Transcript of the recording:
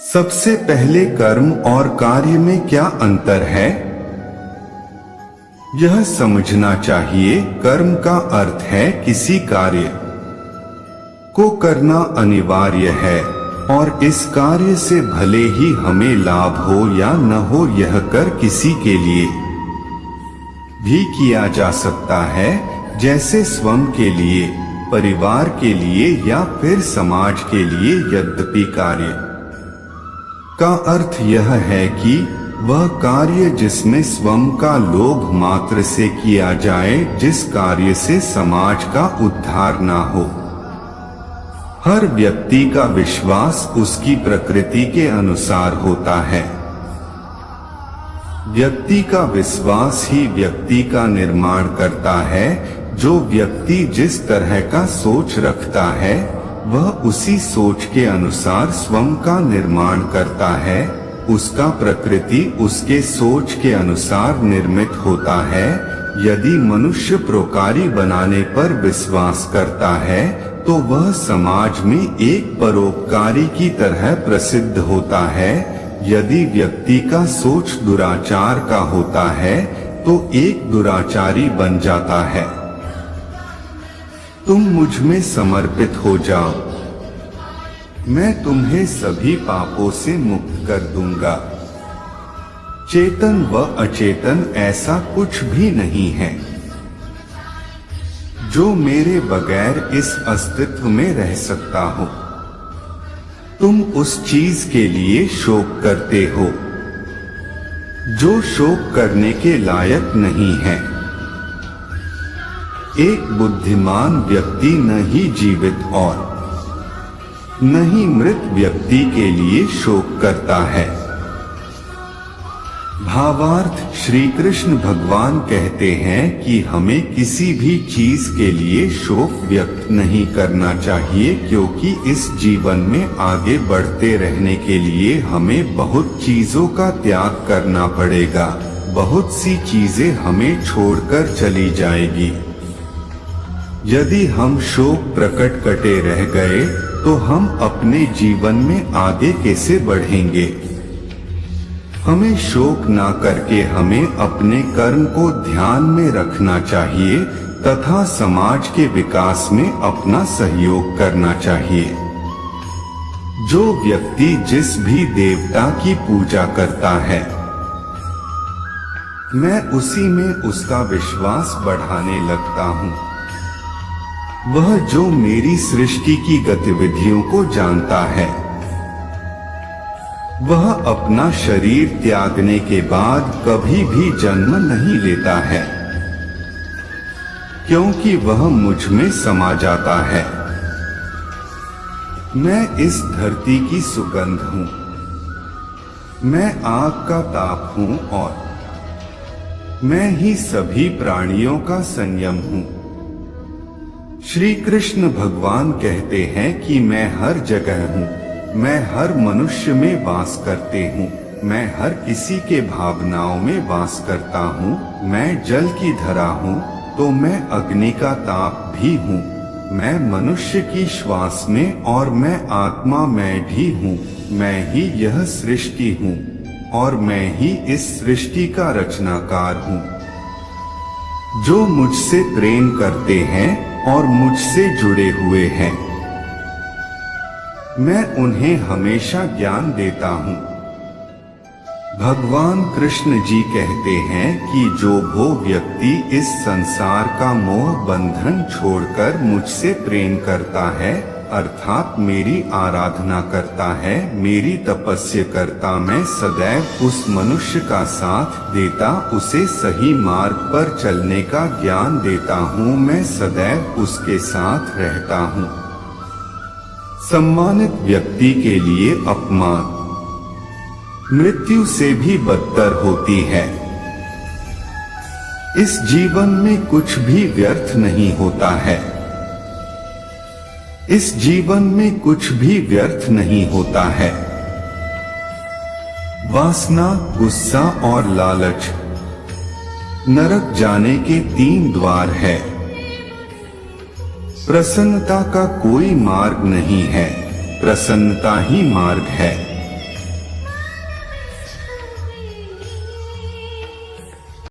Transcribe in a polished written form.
सबसे पहले कर्म और कार्य में क्या अंतर है, यह समझना चाहिए। कर्म का अर्थ है किसी कार्य को करना अनिवार्य है और इस कार्य से भले ही हमें लाभ हो या न हो, यह कर किसी के लिए भी किया जा सकता है, जैसे स्वयं के लिए, परिवार के लिए या फिर समाज के लिए। यद्यपि कार्य का अर्थ यह है कि वह कार्य जिसमें स्वयं का लोभ मात्र से किया जाए, जिस कार्य से समाज का उद्धार ना हो। हर व्यक्ति का विश्वास उसकी प्रकृति के अनुसार होता है। व्यक्ति का विश्वास ही व्यक्ति का निर्माण करता है। जो व्यक्ति जिस तरह का सोच रखता है, वह उसी सोच के अनुसार स्वयं का निर्माण करता है। उसका प्रकृति उसके सोच के अनुसार निर्मित होता है। यदि मनुष्य परोपकारी बनाने पर विश्वास करता है, तो वह समाज में एक परोपकारी की तरह प्रसिद्ध होता है। यदि व्यक्ति का सोच दुराचार का होता है, तो एक दुराचारी बन जाता है। तुम मुझ में समर्पित हो जाओ, मैं तुम्हें सभी पापों से मुक्त कर दूंगा। चेतन व अचेतन ऐसा कुछ भी नहीं है जो मेरे बगैर इस अस्तित्व में रह सकता हो। तुम उस चीज के लिए शोक करते हो जो शोक करने के लायक नहीं है। एक बुद्धिमान व्यक्ति न ही जीवित और न ही मृत व्यक्ति के लिए शोक करता है। भावार्थ, श्री कृष्ण भगवान कहते हैं कि हमें किसी भी चीज के लिए शोक व्यक्त नहीं करना चाहिए, क्योंकि इस जीवन में आगे बढ़ते रहने के लिए हमें बहुत चीजों का त्याग करना पड़ेगा। बहुत सी चीजें हमें छोड़कर चली जाएगी। यदि हम शोक प्रकट करते रह गए, तो हम अपने जीवन में आगे कैसे बढ़ेंगे। हमें शोक ना करके हमें अपने कर्म को ध्यान में रखना चाहिए तथा समाज के विकास में अपना सहयोग करना चाहिए। जो व्यक्ति जिस भी देवता की पूजा करता है, मैं उसी में उसका विश्वास बढ़ाने लगता हूँ। वह जो मेरी सृष्टि की गतिविधियों को जानता है, वह अपना शरीर त्यागने के बाद कभी भी जन्म नहीं लेता है, क्योंकि वह मुझ में समा जाता है। मैं इस धरती की सुगंध हूँ, मैं आग का ताप हूँ और मैं ही सभी प्राणियों का संयम हूँ। श्री कृष्ण भगवान कहते हैं कि मैं हर जगह हूँ, मैं हर मनुष्य में वास करते हूँ, मैं हर किसी के भावनाओं में वास करता हूँ। मैं जल की धरा हूँ तो मैं अग्नि का ताप भी हूँ। मैं मनुष्य की श्वास में और मैं आत्मा में भी हूँ। मैं ही यह सृष्टि हूँ और मैं ही इस सृष्टि का रचनाकार हूँ। जो मुझसे प्रेम करते हैं और मुझसे जुड़े हुए हैं, मैं उन्हें हमेशा ज्ञान देता हूँ। भगवान कृष्ण जी कहते हैं कि जो व्यक्ति इस संसार का मोह बंधन छोड़कर मुझसे प्रेम करता है, अर्थात मेरी आराधना करता है, मेरी तपस्या करता, मैं सदैव उस मनुष्य का साथ देता, उसे सही मार्ग पर चलने का ज्ञान देता हूँ। मैं सदैव उसके साथ रहता हूँ। सम्मानित व्यक्ति के लिए अपमान मृत्यु से भी बदतर होती है। इस जीवन में कुछ भी व्यर्थ नहीं होता है। इस जीवन में कुछ भी व्यर्थ नहीं होता है। वासना, गुस्सा और लालच नरक जाने के 3 द्वार है। प्रसन्नता का कोई मार्ग नहीं है, प्रसन्नता ही मार्ग है।